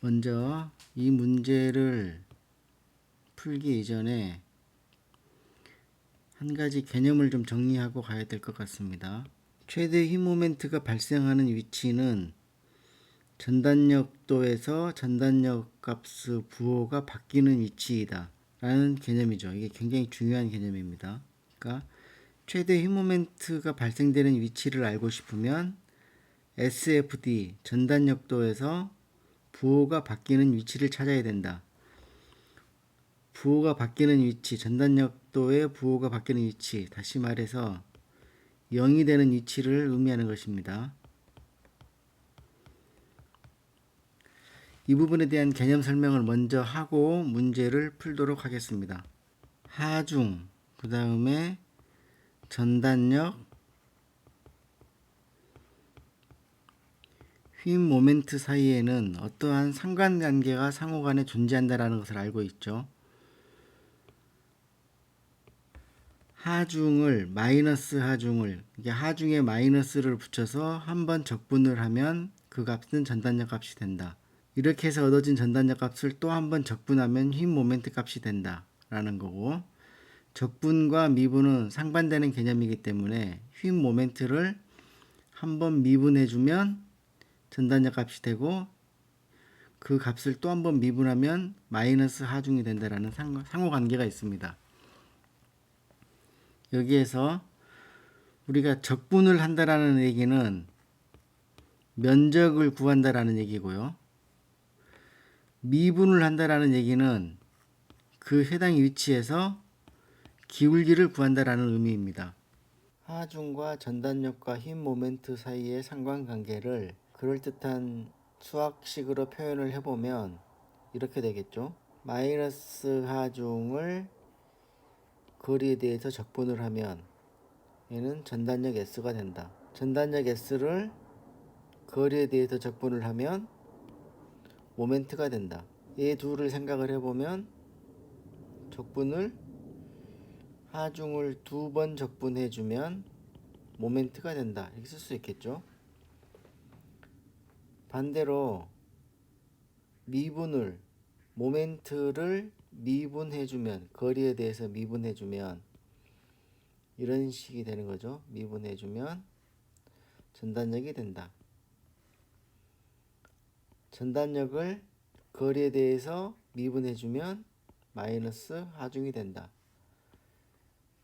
먼저 이 문제를 풀기 이전에 한 가지 개념을 좀 정리하고 가야 될 것 같습니다. 최대 힘 모멘트가 발생하는 위치는 전단력도에서 전단력 값의 부호가 바뀌는 위치이다 라는 개념이죠. 이게 굉장히 중요한 개념입니다. 그러니까 최대 힘 모멘트가 발생되는 위치를 알고 싶으면 SFD 전단력도에서 부호가 바뀌는 위치를 찾아야 된다. 부호가 바뀌는 위치, 전단력도의 부호가 바뀌는 위치, 다시 말해서 0이 되는 위치를 의미하는 것입니다. 이 부분에 대한 개념 설명을 먼저 하고 문제를 풀도록 하겠습니다. 하중, 그 다음에 전단력, 휨 모멘트 사이에는 어떠한 상관관계가 상호간에 존재한다는 것을 알고 있죠. 하중을 마이너스 하중을 이게 하중에 마이너스를 붙여서 한번 적분을 하면 그 값은 전단력 값이 된다. 이렇게 해서 얻어진 전단력 값을 또 한번 적분하면 휨 모멘트 값이 된다 라는 거고, 적분과 미분은 상반되는 개념이기 때문에 휨 모멘트를 한번 미분해 주면 전단력 값이 되고 그 값을 또 한번 미분하면 마이너스 하중이 된다라는 상호관계가 있습니다. 여기에서 우리가 적분을 한다라는 얘기는 면적을 구한다라는 얘기고요. 미분을 한다라는 얘기는 그 해당 위치에서 기울기를 구한다라는 의미입니다. 하중과 전단력과 휨 모멘트 사이의 상관관계를 그럴듯한 수학식으로 표현을 해보면 이렇게 되겠죠. 마이너스 하중을 거리에 대해서 적분을 하면 얘는 전단력 S가 된다. 전단력 S를 거리에 대해서 적분을 하면 모멘트가 된다. 이 둘을 생각을 해보면 적분을 하중을 2번 적분해주면 모멘트가 된다. 이렇게 쓸 수 있겠죠. 반대로 미분을 모멘트를 미분해주면 거리에 대해서 미분해주면 이런 식이 되는 거죠. 미분해주면 전단력이 된다. 전단력을 거리에 대해서 미분해주면 마이너스 하중이 된다.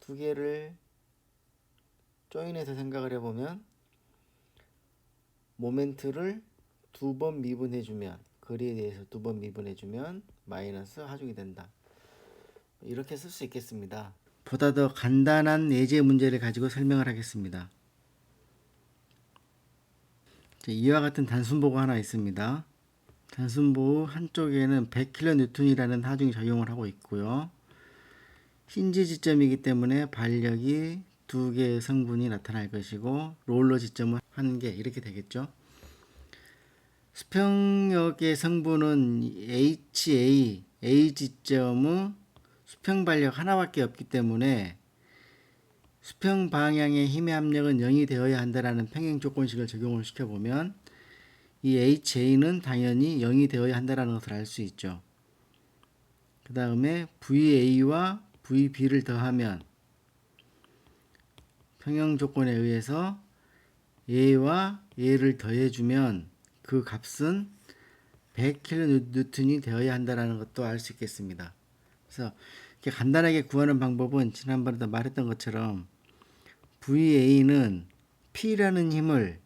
두 개를 조인해서 생각을 해보면 모멘트를 2번 미분해주면 거리에 대해서 2번 미분해주면 마이너스 하중이 된다. 이렇게 쓸 수 있겠습니다. 보다 더 간단한 예제 문제를 가지고 설명을 하겠습니다. 이와 같은 단순보가 하나 있습니다. 단순보 한쪽에는 100kN이라는 하중이 작용을 하고 있고요. 힌지 지점이기 때문에 반력이 2개의 성분이 나타날 것이고 롤러 지점은 1개 이렇게 되겠죠. 수평역의 성분은 HA, A 지점의 수평 반력 하나밖에 없기 때문에 수평 방향의 힘의 합력은 0이 되어야 한다라는 평행 조건식을 적용을 시켜보면 이 HA는 당연히 0이 되어야 한다라는 것을 알 수 있죠. 그 다음에 VA와 VB를 더하면 평형 조건에 의해서 A와 A를 더해주면 그 값은 100kN이 되어야 한다는 것도 알 수 있겠습니다. 그래서 이렇게 간단하게 구하는 방법은 지난번에도 말했던 것처럼 VA는 P라는 힘을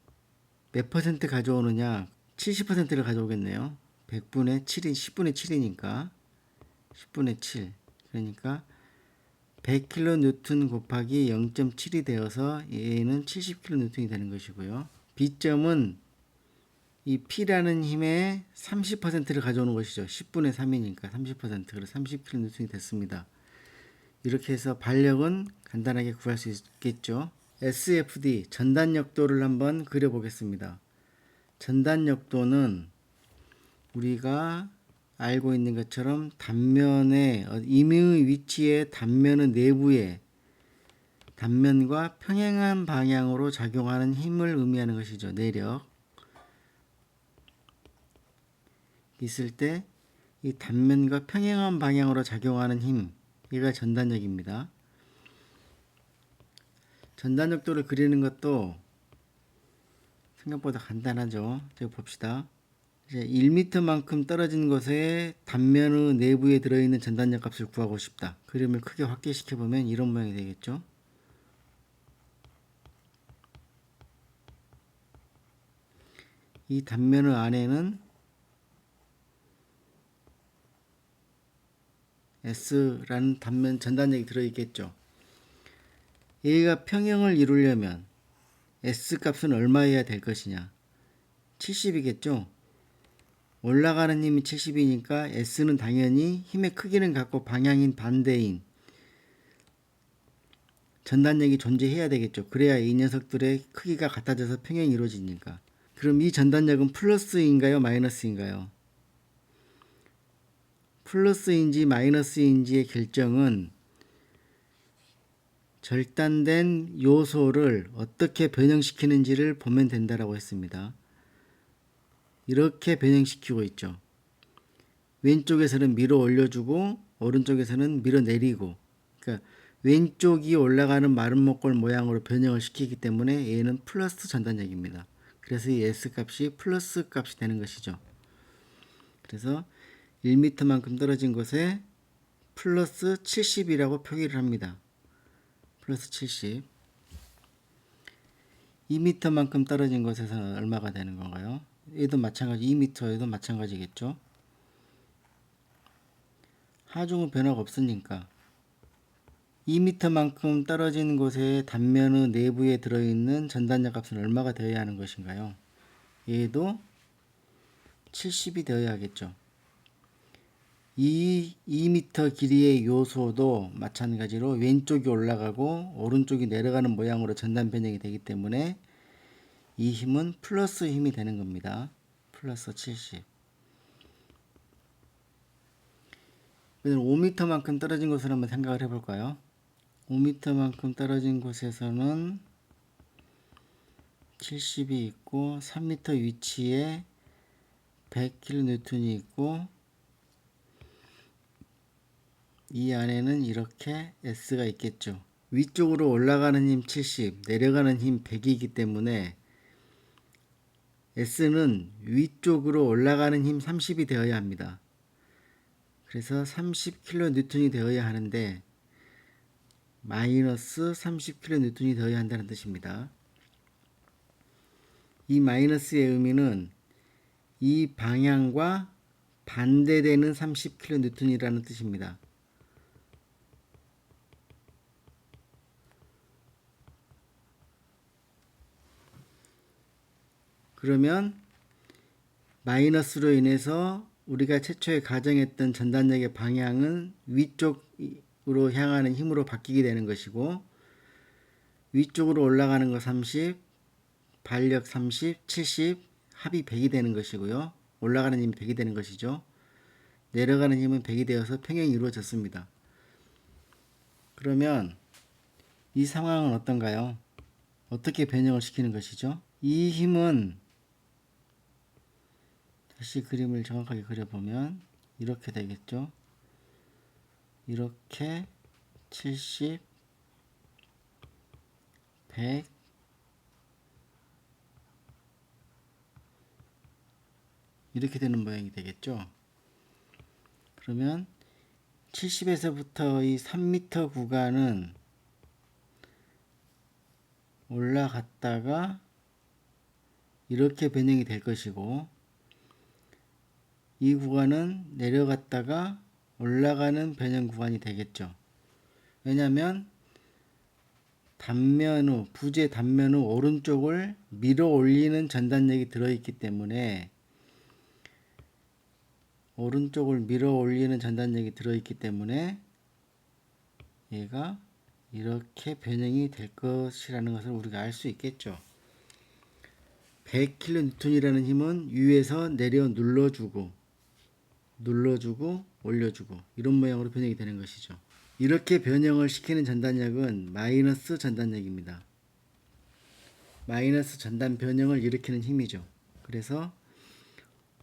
몇 퍼센트 가져오느냐, 70%를 가져오겠네요. 100분의 7이 10분의 7이니까 10분의 7 그러니까 100kN 곱하기 0.7이 되어서 A는 70kN이 되는 것이고요. B점은 이 P라는 힘의 30%를 가져오는 것이죠. 10분의 3이니까 30%, 그래서 30kN이 됐습니다. 이렇게 해서 반력은 간단하게 구할 수 있겠죠. SFD, 전단력도를 한번 그려보겠습니다. 전단력도는 우리가 알고 있는 것처럼 단면의 임의 위치의 단면의 내부에 단면과 평행한 방향으로 작용하는 힘을 의미하는 것이죠. 내력. 있을 때 이 단면과 평행한 방향으로 작용하는 힘, 이가 전단력입니다. 전단력도를 그리는 것도 생각보다 간단하죠. 제가 봅시다. 이제 1m만큼 떨어진 곳에 단면의 내부에 들어있는 전단력 값을 구하고 싶다. 그림을 크게 확대시켜 보면 이런 모양이 되겠죠. 이 단면의 안에는 S라는 단면 전단력이 들어있겠죠. 얘가 평형을 이루려면 S 값은 얼마여야 될 것이냐? 70이겠죠. 올라가는 힘이 70이니까 S는 당연히 힘의 크기는 같고 방향인 반대인 전단력이 존재해야 되겠죠. 그래야 이 녀석들의 크기가 같아져서 평형이 이루어지니까. 그럼 이 전단력은 플러스인가요? 마이너스인가요? 플러스인지 마이너스인지의 결정은 절단된 요소를 어떻게 변형시키는지를 보면 된다라고 했습니다. 이렇게 변형시키고 있죠. 왼쪽에서는 밀어 올려주고 오른쪽에서는 밀어 내리고, 그러니까 왼쪽이 올라가는 마른 목골 모양으로 변형을 시키기 때문에 얘는 플러스 전단력입니다. 그래서 이 S 값이 플러스 값이 되는 것이죠. 그래서 1m만큼 떨어진 곳에 플러스 70이라고 표기를 합니다. 플러스 70. 2m만큼 떨어진 곳에서는 얼마가 되는 건가요? 얘도 마찬가지, 2m에도 마찬가지겠죠. 하중은 변화가 없으니까 2m만큼 떨어진 곳에 단면의 내부에 들어있는 전단력 값은 얼마가 되어야 하는 것인가요? 얘도 70이 되어야 하겠죠. 이 2m 길이의 요소도 마찬가지로 왼쪽이 올라가고 오른쪽이 내려가는 모양으로 전단 변형이 되기 때문에 이 힘은 플러스 힘이 되는 겁니다. 플러스 70. 5m만큼 떨어진 곳을 한번 생각을 해볼까요? 5m만큼 떨어진 곳에서는 70이 있고 3m 위치에 100kN이 있고 이 안에는 이렇게 S가 있겠죠. 위쪽으로 올라가는 힘 70, 내려가는 힘 100이기 때문에 S는 위쪽으로 올라가는 힘 30이 되어야 합니다. 그래서 30kN이 되어야 하는데 마이너스 30kN이 되어야 한다는 뜻입니다. 이 마이너스의 의미는 이 방향과 반대되는 30kN이라는 뜻입니다. 그러면 마이너스로 인해서 우리가 최초에 가정했던 전단력의 방향은 위쪽으로 향하는 힘으로 바뀌게 되는 것이고, 위쪽으로 올라가는 거 30, 반력 30, 70, 합이 100이 되는 것이고요. 올라가는 힘이 100이 되는 것이죠. 내려가는 힘은 100이 되어서 평형이 이루어졌습니다. 그러면 이 상황은 어떤가요? 어떻게 변형을 시키는 것이죠? 이 힘은 다시 그림을 정확하게 그려보면 이렇게 되겠죠. 이렇게 70, 100, 이렇게 되는 모양이 되겠죠. 그러면 70에서부터 이 3m 구간은 올라갔다가 이렇게 변형이 될 것이고, 이 구간은 내려갔다가 올라가는 변형 구간이 되겠죠. 왜냐하면 단면의, 부재 단면의 오른쪽을 밀어 올리는 전단력이 들어있기 때문에, 오른쪽을 밀어 올리는 전단력이 들어있기 때문에 얘가 이렇게 변형이 될 것이라는 것을 우리가 알 수 있겠죠. 100kN이라는 힘은 위에서 내려 눌러주고 올려주고 이런 모양으로 변형이 되는 것이죠. 이렇게 변형을 시키는 전단력은 마이너스 전단력입니다. 마이너스 전단 변형을 일으키는 힘이죠. 그래서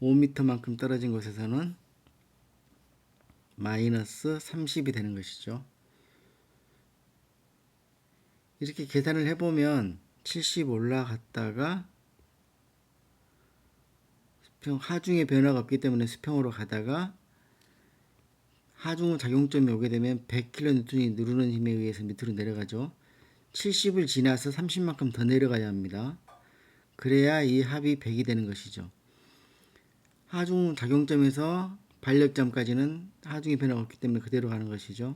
5m만큼 떨어진 곳에서는 마이너스 30이 되는 것이죠. 이렇게 계산을 해보면 70 올라갔다가 하중에 변화가 없기 때문에 수평으로 가다가 하중 작용점이 오게 되면 100kN이 누르는 힘에 의해서 밑으로 내려가죠. 70을 지나서 30만큼 더 내려가야 합니다. 그래야 이 합이 100이 되는 것이죠. 하중 작용점에서 반력점까지는 하중의 변화가 없기 때문에 그대로 가는 것이죠.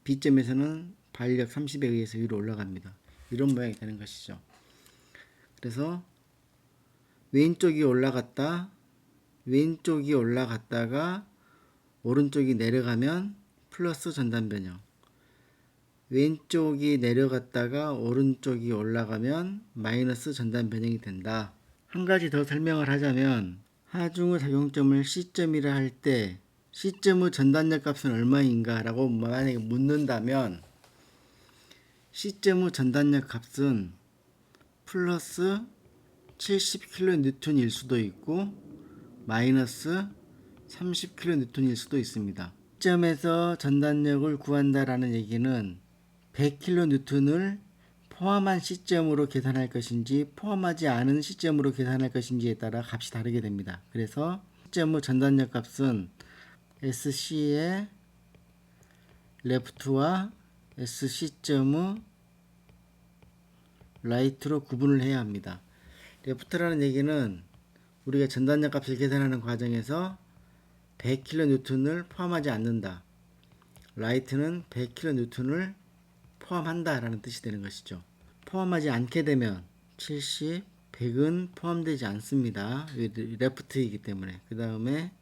B점에서는 반력 30에 의해서 위로 올라갑니다. 이런 모양이 되는 것이죠. 그래서 왼쪽이 올라갔다가 오른쪽이 내려가면 플러스 전단 변형, 왼쪽이 내려갔다가 오른쪽이 올라가면 마이너스 전단 변형이 된다. 한 가지 더 설명을 하자면 하중의 작용점을 C점이라 할 때 C점의 전단력 값은 얼마인가 라고 만약에 묻는다면 C점의 전단력 값은 플러스 70kN일 수도 있고 마이너스 30kN일 수도 있습니다. C점에서 전단력을 구한다라는 얘기는 100kN을 포함한 C점으로 계산할 것인지 포함하지 않은 C점으로 계산할 것인지에 따라 값이 다르게 됩니다. 그래서 C점의 전단력 값은 SC의 left와 SC점의 right로 구분을 해야 합니다. left라는 얘기는 우리가 전단력 값을 계산하는 과정에서 100kN을 포함하지 않는다. right는 100kN을 포함한다 라는 뜻이 되는 것이죠. 포함하지 않게 되면 70, 100은 포함되지 않습니다. left이기 때문에. 그 다음에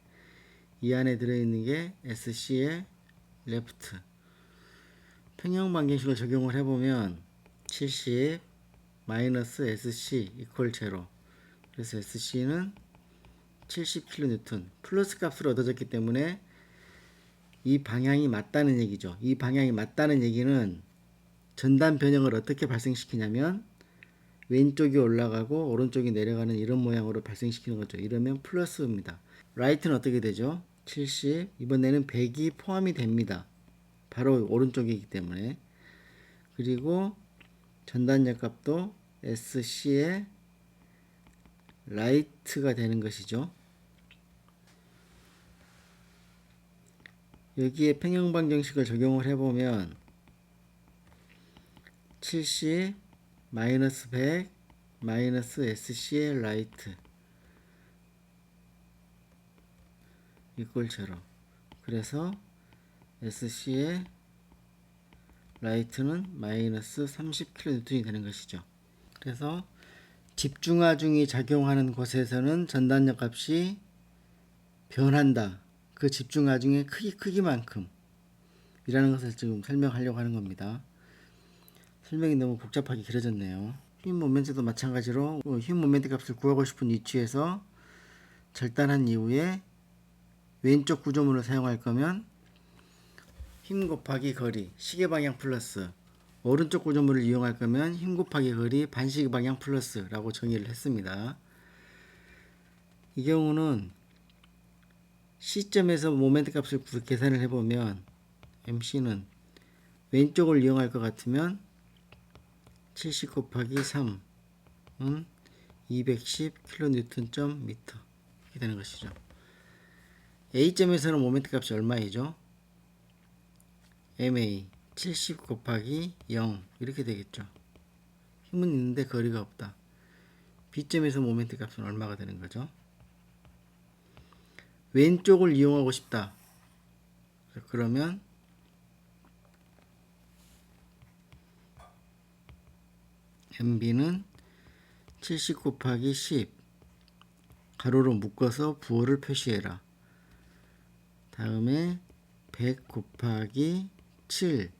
이 안에 들어있는 게 SC의 left. 평형방정식을 적용을 해보면 70 마이너스 SC 이퀄 제로. 그래서 SC는 70kN 플러스 값으로 얻어졌기 때문에 이 방향이 맞다는 얘기죠. 이 방향이 맞다는 얘기는 전단 변형을 어떻게 발생시키냐면 왼쪽이 올라가고 오른쪽이 내려가는 이런 모양으로 발생시키는 거죠. 이러면 플러스입니다. right는 어떻게 되죠? 70 이번에는 100이 포함이 됩니다. 바로 오른쪽이기 때문에. 그리고 전단력 값도 SC의 right가 되는 것이죠. 여기에 평형방정식을 적용을 해보면 70 마이너스 100 마이너스 SC의 right 이퀄 제로. 그래서 SC의 right는 마이너스 30kN이 되는 것이죠. 그래서 집중하중이 작용하는 곳에서는 전단력 값이 변한다. 그 집중하중의 크기만큼 이라는 것을 지금 설명하려고 하는 겁니다. 설명이 너무 복잡하게 길어졌네요. 힘 모멘트도 마찬가지로 힘 모멘트 값을 구하고 싶은 위치에서 절단한 이후에 왼쪽 구조물을 사용할 거면 힘 곱하기 거리 시계 방향 플러스, 오른쪽 구조물을 이용할 거면 힘 곱하기 거리 반시계 방향 플러스 라고 정의를 했습니다. 이 경우는 C점에서 모멘트 값을 계산을 해보면 MC는 왼쪽을 이용할 것 같으면 70 곱하기 3은 210kNm 이렇게 되는 것이죠. A점에서는 모멘트 값이 얼마이죠? MA 70 곱하기 0 이렇게 되겠죠. 힘은 있는데 거리가 없다. B점에서 모멘트 값은 얼마가 되는 거죠? 왼쪽을 이용하고 싶다. 그러면 MB는 70 곱하기 10 가로로 묶어서 부호를 표시해라. 다음에 100 곱하기 7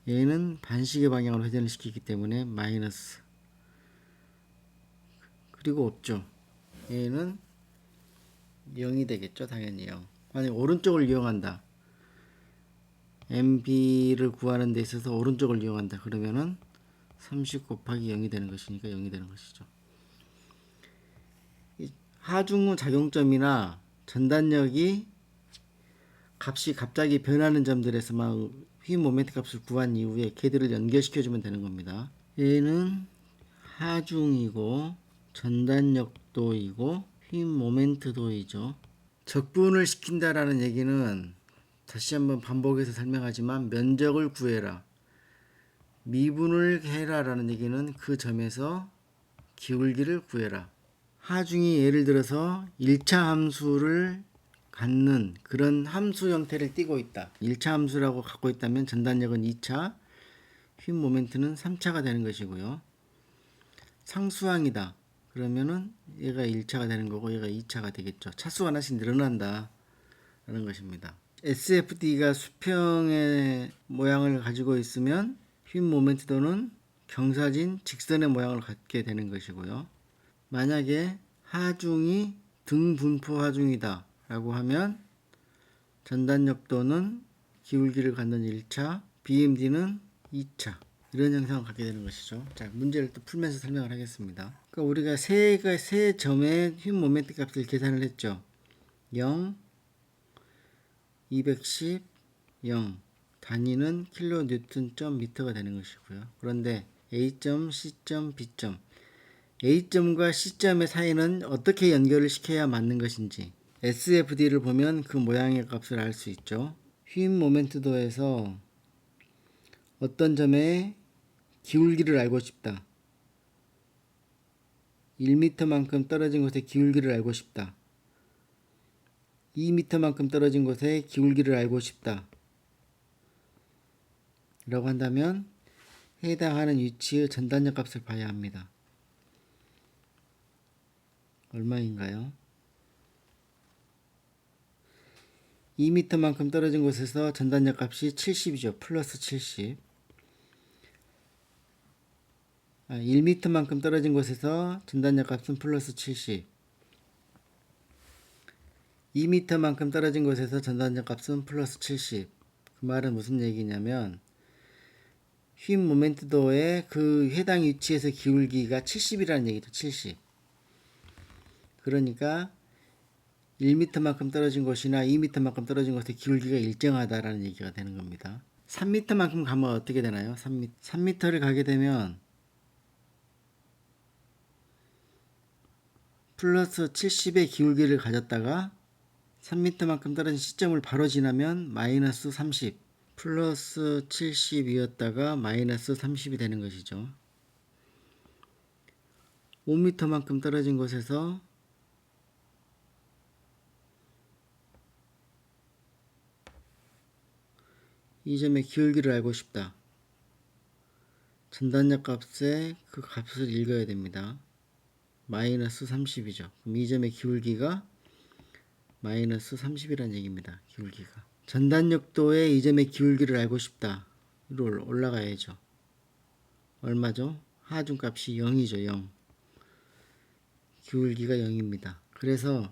얘는 반시계 방향으로 회전을 시키기 때문에 마이너스, 그리고 없죠. 얘는 0이 되겠죠. 당연히 0. 만약 오른쪽을 이용한다. MB를 구하는 데 있어서 오른쪽을 이용한다. 그러면은 30 곱하기 0이 되는 것이니까 0이 되는 것이죠. 하중 후 작용점이나 전단력이 값이 갑자기 변하는 점들에서만 휘인 모멘트 값을 구한 이후에 걔들을 연결시켜주면 되는 겁니다. 얘는 하중이고 전단력도이고 휘인 모멘트도이죠. 적분을 시킨다라는 얘기는 다시 한번 반복해서 설명하지만 면적을 구해라, 미분을 해라 라는 얘기는 그 점에서 기울기를 구해라. 하중이 예를 들어서 1차 함수를 갖는 그런 함수 형태를 띠고 있다. 1차 함수라고 갖고 있다면 전단력은 2차, 휨 모멘트는 3차가 되는 것이고요. 상수항이다. 그러면은 얘가 1차가 되는 거고 얘가 2차가 되겠죠. 차수가 하나씩 늘어난다 라는 것입니다. SFD가 수평의 모양을 가지고 있으면 휨 모멘트도는 경사진 직선의 모양을 갖게 되는 것이고요. 만약에 하중이 등분포 하중이다 라고 하면 전단력도는 기울기를 갖는 1차, BMD는 2차, 이런 형상을 갖게 되는 것이죠. 자, 문제를 또 풀면서 설명을 하겠습니다. 그러니까 우리가 세 점의 휨 모멘트 값을 계산을 했죠. 0, 210, 0. 단위는 킬로뉴턴/미터가 되는 것이고요. 그런데 A점, C점, B점, A점과 C점의 사이는 어떻게 연결을 시켜야 맞는 것인지 SFD를 보면 그 모양의 값을 알 수 있죠. 휨 모멘트도에서 어떤 점의 기울기를 알고 싶다. 1m만큼 떨어진 곳의 기울기를 알고 싶다. 2m만큼 떨어진 곳의 기울기를 알고 싶다 라고 한다면 해당하는 위치의 전단력 값을 봐야 합니다. 얼마인가요? 2m만큼 떨어진 곳에서 전단력 값이 70이죠. 플러스 70. 1m만큼 떨어진 곳에서 전단력 값은 플러스 70. 2m만큼 떨어진 곳에서 전단력 값은 플러스 70. 그 말은 무슨 얘기냐면 휨 모멘트도의 그 해당 위치에서 기울기가 70이라는 얘기죠. 70. 그러니까 1m만큼 떨어진 곳이나 2m만큼 떨어진 곳의 기울기가 일정하다라는 얘기가 되는 겁니다. 3m만큼 가면 어떻게 되나요? 3m를 가게 되면 플러스 70의 기울기를 가졌다가 3m만큼 떨어진 시점을 바로 지나면 마이너스 30, 플러스 70이었다가 마이너스 30이 되는 것이죠. 5m만큼 떨어진 곳에서 이 점의 기울기를 알고 싶다. 전단력 값의 그 값을 읽어야 됩니다. 마이너스 30이죠. 그럼 이 점의 기울기가 마이너스 30이라는 얘기입니다. 기울기가. 전단력도의 이 점의 기울기를 알고 싶다. 로 올라가야죠. 얼마죠? 하중값이 0이죠. 0. 기울기가 0입니다. 그래서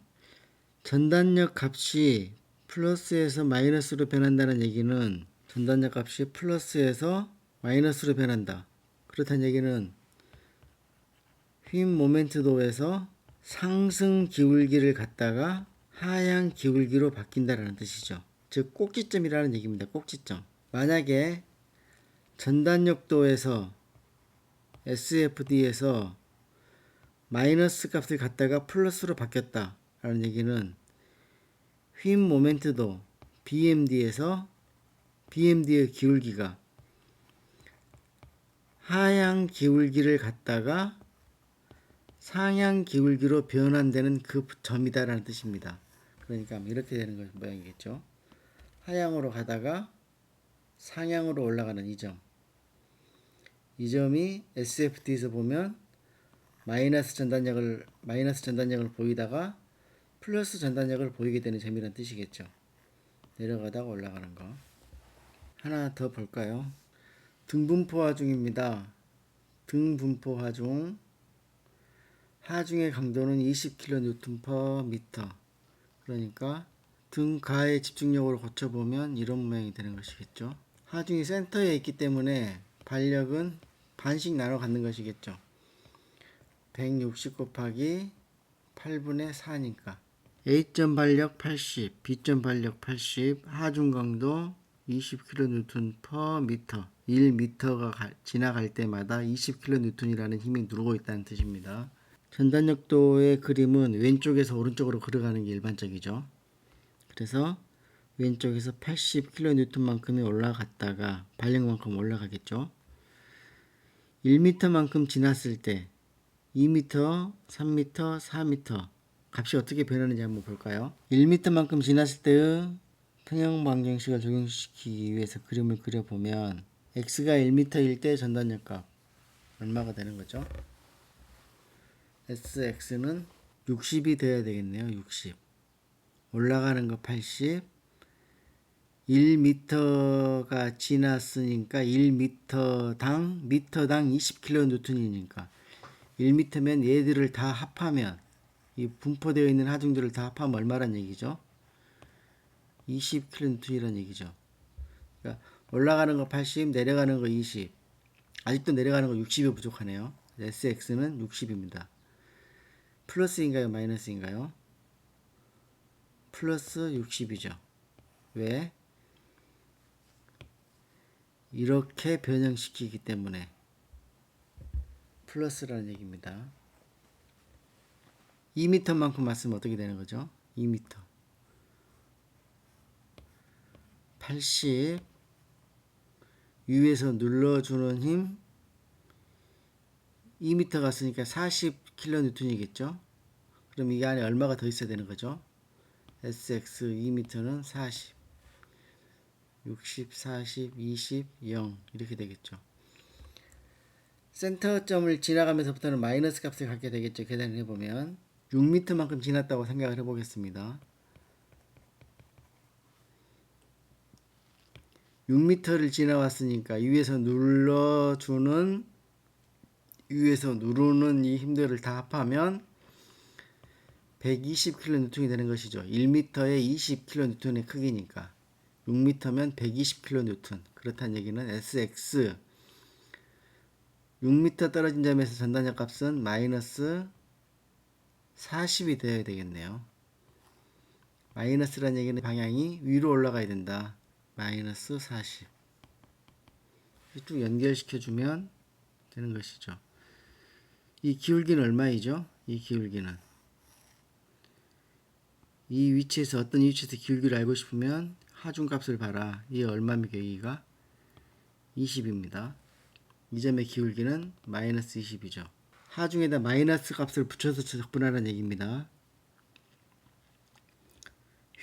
전단력 값이 플러스에서 마이너스로 변한다는 얘기는 전단력 값이 플러스에서 마이너스로 변한다. 그렇다는 얘기는 휨 모멘트도에서 상승 기울기를 갖다가 하향 기울기로 바뀐다라는 뜻이죠. 즉 꼭지점이라는 얘기입니다. 꼭지점. 만약에 전단력도에서 SFD에서 마이너스 값을 갖다가 플러스로 바뀌었다라는 얘기는 휨 모멘트도 BMD에서 BMD의 기울기가 하향 기울기를 갖다가 상향 기울기로 변환되는 그 점이다라는 뜻입니다. 그러니까 이렇게 되는 것 모양이겠죠. 하향으로 가다가 상향으로 올라가는 이 점. 이 점이 SFD에서 보면 마이너스 전단력을 보이다가 플러스 전단력을 보이게 되는 점이라는 뜻이겠죠. 내려가다가 올라가는 거. 하나 더 볼까요? 등분포 하중입니다. 등분포 하중. 하중의 강도는 20kN/m. 그러니까 등가의 집중력으로 고쳐보면 이런 모양이 되는 것이겠죠. 하중이 센터에 있기 때문에 반력은 반씩 나눠 갖는 것이겠죠. 160 곱하기 8분의 4니까 A점 발력 80, B점 발력 80, 하중 강도 20kN/m, 1m가 지나갈 때마다 20kN이라는 힘이 누르고 있다는 뜻입니다. 전단역도의 그림은 왼쪽에서 오른쪽으로 걸어가는 게 일반적이죠. 그래서 왼쪽에서 80kN만큼이 올라갔다가 발력만큼 올라가겠죠. 1m만큼 지났을 때 2m, 3m, 4m 값이 어떻게 변하는지 한번 볼까요? 1m만큼 지났을 때의 평형 방정식을 적용시키기 위해서 그림을 그려보면 x가 1m일 때 전단력 값 얼마가 되는 거죠? sx는 60이 되어야 되겠네요. 60. 올라가는 거 80. 1m가 지났으니까 1m당 미터당 20kN이니까 1m면 얘들을 다 합하면 이 분포되어 있는 하중들을 다 합하면 얼마란 얘기죠? 20kN이란 얘기죠. 그러니까 올라가는 거 80, 내려가는 거 20. 아직도 내려가는 거 60이 부족하네요. SX는 60입니다. 플러스인가요? 마이너스인가요? 플러스 60이죠. 왜? 이렇게 변형시키기 때문에 플러스라는 얘기입니다. 2m만큼 맞으면 어떻게 되는 거죠? 2m 80 위에서 눌러주는 힘 2m 갔으니까 40kN이겠죠? 그럼 이 안에 얼마가 더 있어야 되는 거죠? SX 2m는 40 60, 40, 20, 0 이렇게 되겠죠. 센터점을 지나가면서부터는 마이너스 값을 갖게 되겠죠. 계산을 해보면 6m만큼 지났다고 생각을 해보겠습니다. 6m를 지나왔으니까 위에서 누르는 이 힘들을 다 합하면 120kN이 되는 것이죠. 1m에 20kN의 크기니까 6m면 120kN. 그렇다는 얘기는 SX 6m 떨어진 점에서 전단력 값은 마이너스 40이 되어야 되겠네요. 마이너스라는 얘기는 방향이 위로 올라가야 된다. 마이너스 40. 쭉 연결시켜주면 되는 것이죠. 이 기울기는 얼마이죠? 이 기울기는 이 위치에서 어떤 위치에서 기울기를 알고 싶으면 하중값을 봐라. 이게 얼마입니까? 여기가 20입니다. 이 점의 기울기는 마이너스 20이죠. 하중에다 마이너스 값을 붙여서 적분하라는 얘기입니다.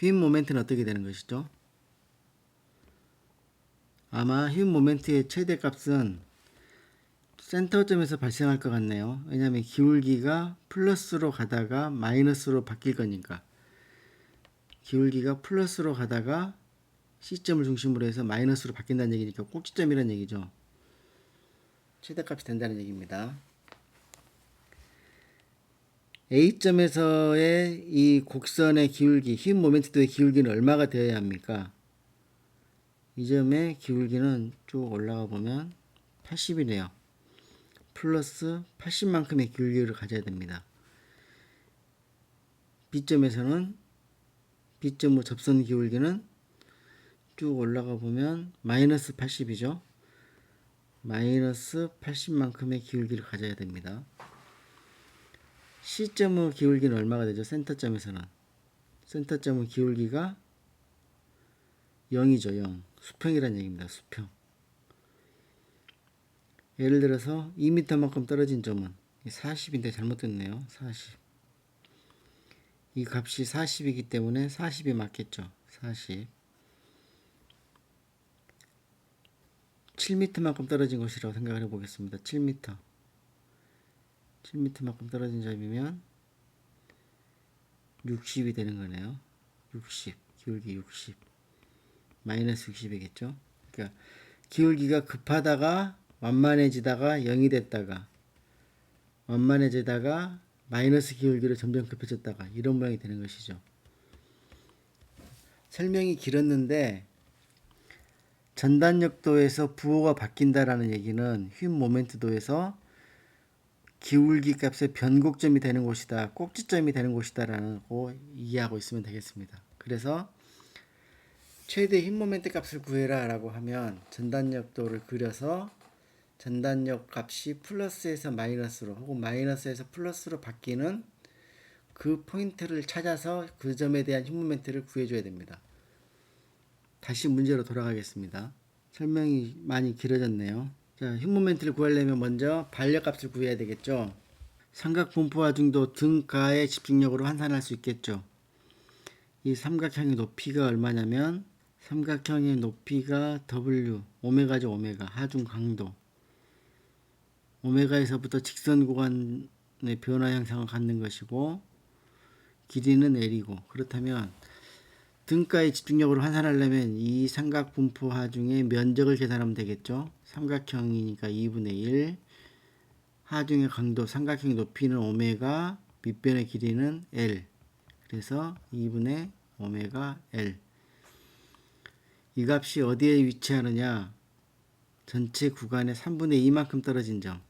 휜 모멘트는 어떻게 되는 것이죠? 아마 휜 모멘트의 최대값은 센터점에서 발생할 것 같네요. 왜냐하면 기울기가 플러스로 가다가 마이너스로 바뀔 거니까. 기울기가 플러스로 가다가 C점을 중심으로 해서 마이너스로 바뀐다는 얘기니까 꼭지점이라는 얘기죠. 최대값이 된다는 얘기입니다. A점에서의 이 곡선의 기울기, 휜 모멘트도의 기울기는 얼마가 되어야 합니까? 이 점의 기울기는 쭉 올라가 보면 80이네요. 플러스 80만큼의 기울기를 가져야 됩니다. B점에서는 B점으로 접선 기울기는 쭉 올라가 보면 마이너스 80이죠. 마이너스 80만큼의 기울기를 가져야 됩니다. C점의 기울기는 얼마가 되죠? 센터점에서는. 센터점의 기울기가 0이죠. 0. 수평이라는 얘기입니다. 수평. 예를 들어서 2m만큼 떨어진 점은 40인데 잘못됐네요. 40. 이 값이 40이기 때문에 40이 맞겠죠. 40. 7m만큼 떨어진 것이라고 생각을 해보겠습니다. 7m. 7m만큼 떨어진 점이면 60이 되는 거네요. 60. 기울기 60. 마이너스 60이겠죠. 그러니까 기울기가 급하다가 완만해지다가 0이 됐다가 완만해지다가 마이너스 기울기로 점점 급해졌다가 이런 모양이 되는 것이죠. 설명이 길었는데 전단력도에서 부호가 바뀐다라는 얘기는 휜 모멘트도에서 기울기 값의 변곡점이 되는 곳이다, 꼭지점이 되는 곳이다라고 이해하고 있으면 되겠습니다. 그래서 최대 힘 모멘트 값을 구해라 라고 하면 전단력도를 그려서 전단력 값이 플러스에서 마이너스로 혹은 마이너스에서 플러스로 바뀌는 그 포인트를 찾아서 그 점에 대한 힘 모멘트를 구해줘야 됩니다. 다시 문제로 돌아가겠습니다. 설명이 많이 길어졌네요. 자, 힘 모멘트를 구하려면 먼저 반력 값을 구해야 되겠죠. 삼각 분포 하중도 등가의 집중력으로 환산할 수 있겠죠. 이 삼각형의 높이가 얼마냐면 삼각형의 높이가 W, 오메가죠. 오메가, 하중 강도. 오메가에서부터 직선 구간의 변화 형상을 갖는 것이고 길이는 L이고, 그렇다면 등가의 집중력으로 환산하려면 이 삼각 분포 하중의 면적을 계산하면 되겠죠. 삼각형이니까 2분의 1, 하중의 강도, 삼각형의 높이는 오메가, 밑변의 길이는 L. 그래서 2분의 오메가 L. 이 값이 어디에 위치하느냐? 전체 구간의 3분의 2만큼 떨어진 점.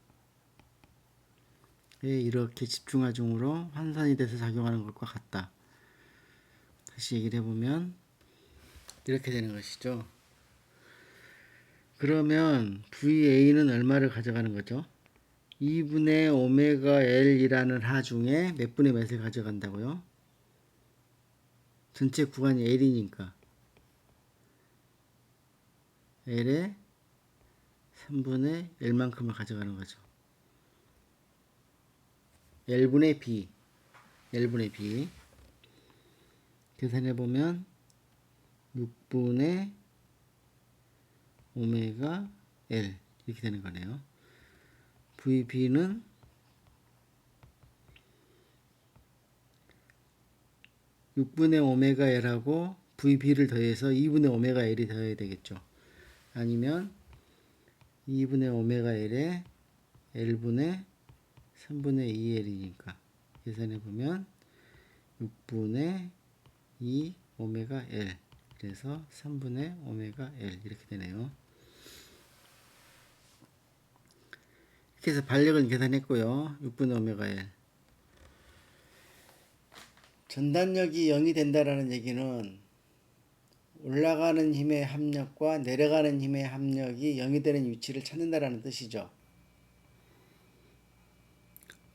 이렇게 집중하중으로 환산이 돼서 작용하는 것과 같다. 다시 얘기를 해보면 이렇게 되는 것이죠. 그러면 VA는 얼마를 가져가는 거죠? 2분의 오메가 L이라는 하중에 몇 분의 몇을 가져간다고요? 전체 구간이 L이니까 L의 3분의 L만큼을 가져가는 거죠. L분의 B, L분의 B. 계산해보면 6분의 오메가 L 이렇게 되는 거네요. VB는 6분의 오메가 L하고 VB를 더해서 2분의 오메가 L이 더해야 되겠죠. 아니면 2분의 오메가 L에 L분의 3분의 2L이니까 계산해보면 6분의 2 오메가 L, 그래서 3분의 오메가 L 이렇게 되네요. 이렇게 해서 반력은 계산했고요. 6분의 오메가 L. 전단력이 0이 된다라는 얘기는 올라가는 힘의 합력과 내려가는 힘의 합력이 0이 되는 위치를 찾는다라는 뜻이죠.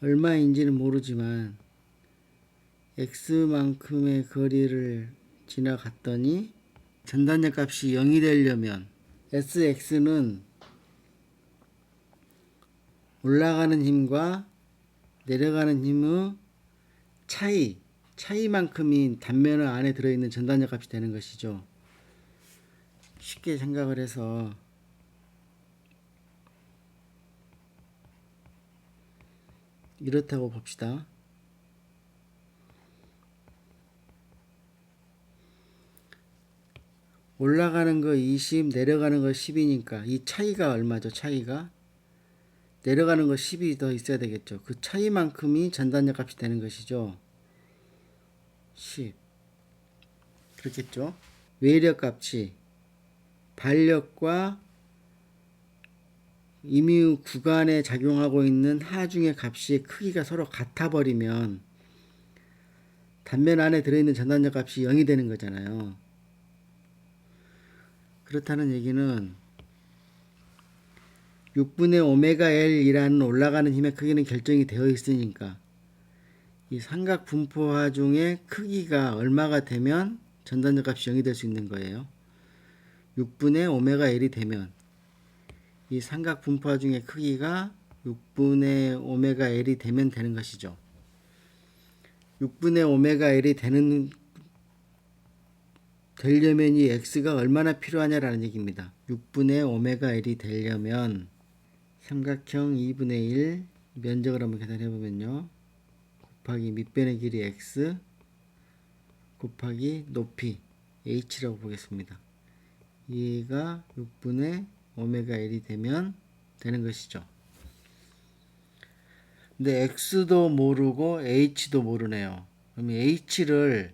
얼마인지는 모르지만 x만큼의 거리를 지나갔더니 전단력 값이 0이 되려면 sx는 올라가는 힘과 내려가는 힘의 차이만큼이 단면 안에 들어있는 전단력 값이 되는 것이죠. 쉽게 생각을 해서 이렇다고 봅시다. 올라가는 거 20, 내려가는 거 10이니까 이 차이가 얼마죠? 차이가 내려가는 거 10이 더 있어야 되겠죠. 그 차이만큼이 전단력 값이 되는 것이죠. 10. 그렇겠죠. 외력 값이 반력과 이미 구간에 작용하고 있는 하중의 값이 크기가 서로 같아 버리면 단면 안에 들어있는 전단력 값이 0이 되는 거잖아요. 그렇다는 얘기는 6분의 오메가 L이라는 올라가는 힘의 크기는 결정이 되어 있으니까 이 삼각 분포 하중의 크기가 얼마가 되면 전단력 값이 0이 될 수 있는 거예요. 6분의 오메가 L이 되면 이 삼각 분포 하중의 크기가 6분의 오메가 L이 되면 되는 것이죠. 6분의 오메가 L이 되려면 이 x가 얼마나 필요하냐라는 얘기입니다. 6분의 오메가 L이 되려면 삼각형 2분의 1 면적을 한번 계산해 보면요. 곱하기 밑변의 길이 x 곱하기 높이 h라고 보겠습니다. 얘가 6분의 오메가 L이 되면 되는 것이죠. 근데 x도 모르고 h도 모르네요. 그럼 h를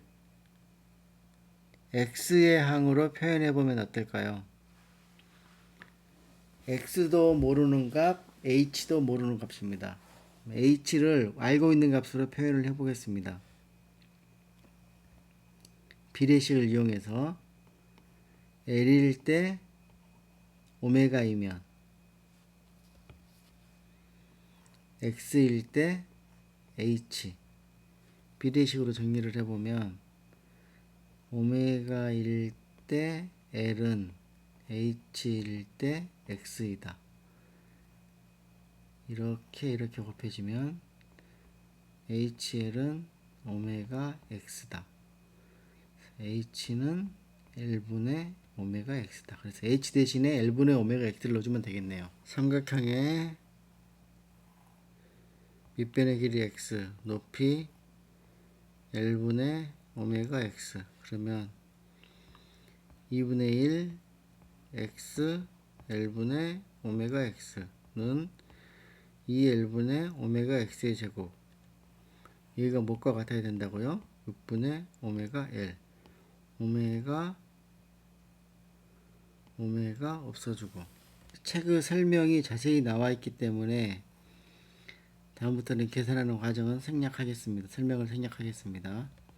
x의 항으로 표현해 보면 어떨까요? x도 모르는 값, h도 모르는 값입니다. h를 알고 있는 값으로 표현을 해 보겠습니다. 비례식을 이용해서 L일 때 오메가이면 X일 때 H, 비례식으로 정리를 해보면 오메가일 때 L은 H일 때 X이다. 이렇게 곱해지면 HL은 오메가 X다. H는 L분의 오메가 X다. 그래서 H 대신에 L분의 오메가 X를 넣어주면 되겠네요. 삼각형의 밑변의 길이 X, 높이 L분의 오메가 X. 그러면 2분의 1 X L분의 오메가 X는 2L분의 오메가 X의 제곱. 얘가 뭐가 같아야 된다고요? 6분의 오메가 L. 오메가 없어주고. 책의 설명이 자세히 나와 있기 때문에 다음부터는 계산하는 과정은 설명을 생략하겠습니다.